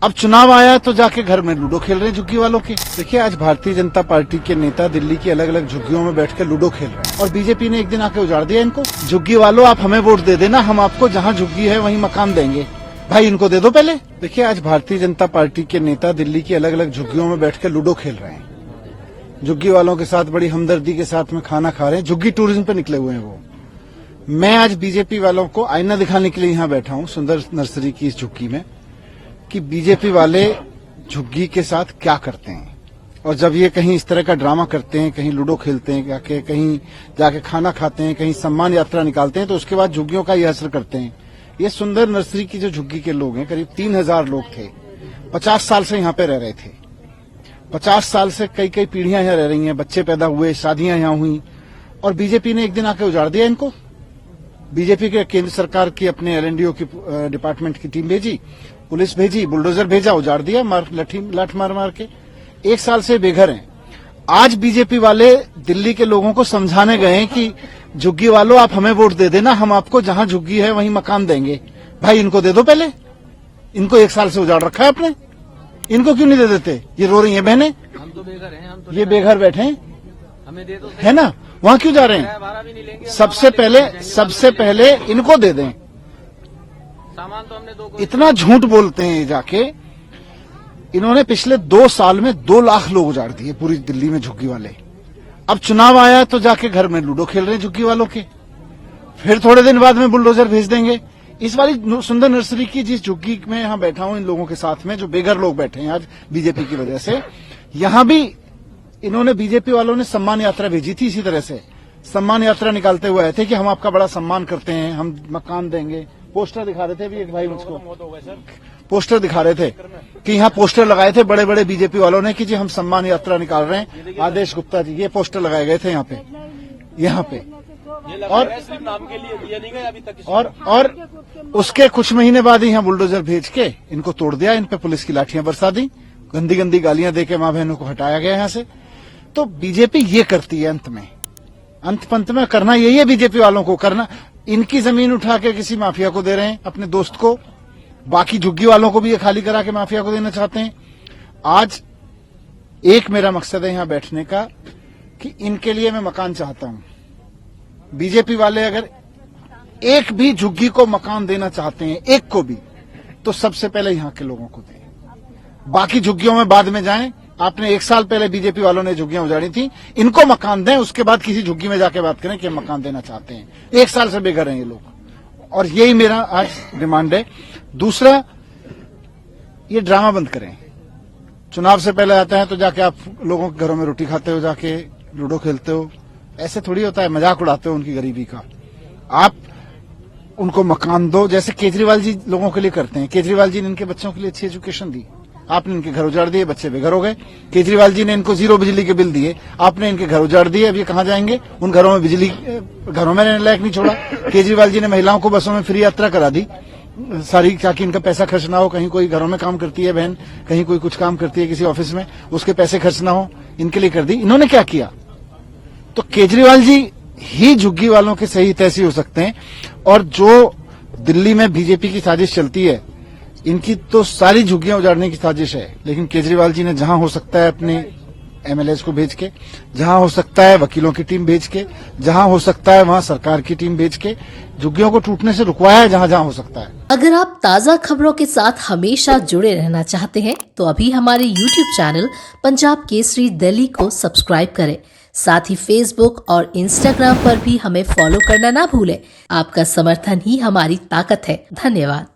अब चुनाव आया तो जाके घर में लूडो खेल रहे हैं झुग्गी वालों के। देखिए, आज भारतीय जनता पार्टी के नेता दिल्ली की अलग अलग झुग्गियों में बैठ के लूडो खेल रहे हैं और बीजेपी ने एक दिन आके उजाड़ दिया इनको। झुग्गी वालों, आप हमें वोट दे देना, हम आपको जहाँ झुग्गी है वहीं मकान देंगे। भाई इनको दे दो पहले। देखिए, आज भारतीय जनता पार्टी के नेता दिल्ली की अलग अलग झुग्गियों में बैठ के लूडो खेल रहे हैं। झुग्गी वालों के साथ बड़ी हमदर्दी के साथ में खाना खा रहे हैं। झुग्गी टूरिज्म पे निकले हुए हैं वो। मैं आज बीजेपी वालों को आईना दिखाने के लिए यहाँ बैठा हूँ सुंदर नर्सरी की इस झुग्गी में, कि बीजेपी वाले झुग्गी के साथ क्या करते हैं। और जब ये कहीं इस तरह का ड्रामा करते हैं, कहीं लूडो खेलते हैं, कहीं जाके खाना खाते हैं, कहीं सम्मान यात्रा निकालते हैं, तो उसके बाद झुग्गियों का ये असर करते हैं। ये सुंदर नर्सरी की जो झुग्गी के लोग हैं, करीब 3000 लोग थे, 50 साल से यहाँ पे रह रहे थे। 50 साल से कई कई पीढ़ियां यहाँ रह रही हैं, बच्चे पैदा हुए, शादियां यहाँ हुई, और बीजेपी ने एक दिन आके उजाड़ दिया इनको। बीजेपी के केंद्र सरकार की अपने LNDO की डिपार्टमेंट की टीम भेजी, पुलिस भेजी, बुलडोजर भेजा, उजाड़ दिया लाठ मार मार के। 1 साल से बेघर हैं। आज बीजेपी वाले दिल्ली के लोगों को समझाने गए हैं कि झुग्गी वालों, आप हमें वोट दे देना, हम आपको जहां झुग्गी है वहीं मकान देंगे। भाई इनको दे दो पहले। इनको 1 साल से उजाड़ रखा है आपने, इनको क्यों नहीं दे देते? ये रो रही हैं बहनें, हम तो बेघर हैं, हम तो ये बेघर बैठे हैं, हमें दे दो, है ना? वहां क्यों जा रहे हैं? सबसे पहले इनको दे दें। सामान तो हमने 2 इतना झूठ बोलते हैं जाके। इन्होंने पिछले 2 साल में 2 लाख लोग उजाड़ दिए पूरी दिल्ली में झुग्गी वाले। अब चुनाव आया तो जाके घर में लूडो खेल रहे हैं झुग्गी वालों के। फिर थोड़े दिन बाद में बुलडोजर भेज देंगे। इस वाली सुंदर नर्सरी की जिस झुग्गी में यहां बैठा हूं इन लोगों के साथ में, जो बेघर लोग बैठे हैं आज बीजेपी की वजह से, यहां भी इन्होंने, बीजेपी वालों ने सम्मान यात्रा भेजी थी। इसी तरह से सम्मान यात्रा निकालते हुए आए थे कि हम आपका बड़ा सम्मान करते हैं, हम मकान देंगे। पोस्टर दिखा रहे थे अभी एक भाई मुझको, पोस्टर दिखा रहे थे कि यहाँ पोस्टर लगाए थे बड़े बड़े बीजेपी वालों ने कि जी हम सम्मान यात्रा निकाल रहे हैं। आदेश गुप्ता जी, ये पोस्टर लगाए गए थे यहाँ पे। नाम के लिए दिया नहीं गया अभी तक। और उसके कुछ महीने बाद ही यहाँ बुलडोजर भेज के इनको तोड़ दिया। इन पे पुलिस की लाठियां बरसा दी, गंदी गंदी गालियां देके मां बहनों को हटाया गया यहाँ से। तो बीजेपी ये करती है अंत पंत में करना यही है बीजेपी वालों को करना। इनकी जमीन उठा के किसी माफिया को दे रहे हैं, अपने दोस्त को। बाकी झुग्गी वालों को भी ये खाली करा के माफिया को देना चाहते हैं। आज एक मेरा मकसद है यहाँ बैठने का कि इनके लिए मैं मकान चाहता हूं। बीजेपी वाले अगर एक भी झुग्गी को मकान देना चाहते हैं, एक को भी, तो सबसे पहले यहाँ के लोगों को दें। बाकी झुग्गियों में बाद में जाएं। आपने 1 साल पहले बीजेपी वालों ने झुग्गियां उजाड़ी थी, इनको मकान दें, उसके बाद किसी झुग्गी में जाके बात करें कि हम मकान देना चाहते हैं। 1 साल से बेघर हैं ये लोग, और यही मेरा आज डिमांड है। दूसरा, ये ड्रामा बंद करें। चुनाव से पहले आते हैं तो जाके आप लोगों के घरों में रोटी खाते हो, जाके लूडो खेलते हो। ऐसे थोड़ी होता है, मजाक उड़ाते हो उनकी गरीबी का। आप उनको मकान दो, जैसे केजरीवाल जी लोगों के लिए करते हैं। केजरीवाल जी ने इनके बच्चों के लिए अच्छी एजुकेशन दी, आपने इनके घर उजाड़ दिए, बच्चे बेघर हो गए। केजरीवाल जी ने इनको 0 बिजली के बिल दिए, आपने इनके घर उजाड़ दिए। अब ये कहां जाएंगे? उन घरों में बिजली, घरों में रहने लायक नहीं छोड़ा। केजरीवाल जी ने महिलाओं को बसों में फ्री यात्रा करा दी सारी, ताकि इनका पैसा खर्च ना हो। कहीं कोई घरों में काम करती है बहन, कहीं कोई कुछ काम करती है किसी ऑफिस में, उसके पैसे खर्च ना हो, इनके लिए कर दी। इन्होंने क्या किया? तो केजरीवाल जी ही झुग्गी वालों के सही तैसी हो सकते हैं। और जो दिल्ली में बीजेपी की साजिश चलती है, इनकी तो सारी झुग्गियां उजाड़ने की साजिश है। लेकिन केजरीवाल जी ने जहां हो सकता है अपने MLAs को भेज के, जहां हो सकता है वकीलों की टीम भेज के, जहां हो सकता है वहां सरकार की टीम भेज के झुग्गियों को टूटने से रुकवाया है जहां जहां हो सकता है। अगर आप ताज़ा खबरों के साथ हमेशा जुड़े रहना चाहते हैं तो अभी हमारे YouTube चैनल पंजाब केसरी दिल्ली को सब्सक्राइब करें। साथ ही Facebook और Instagram पर भी हमें फॉलो करना ना भूलें। आपका समर्थन ही हमारी ताकत है। धन्यवाद।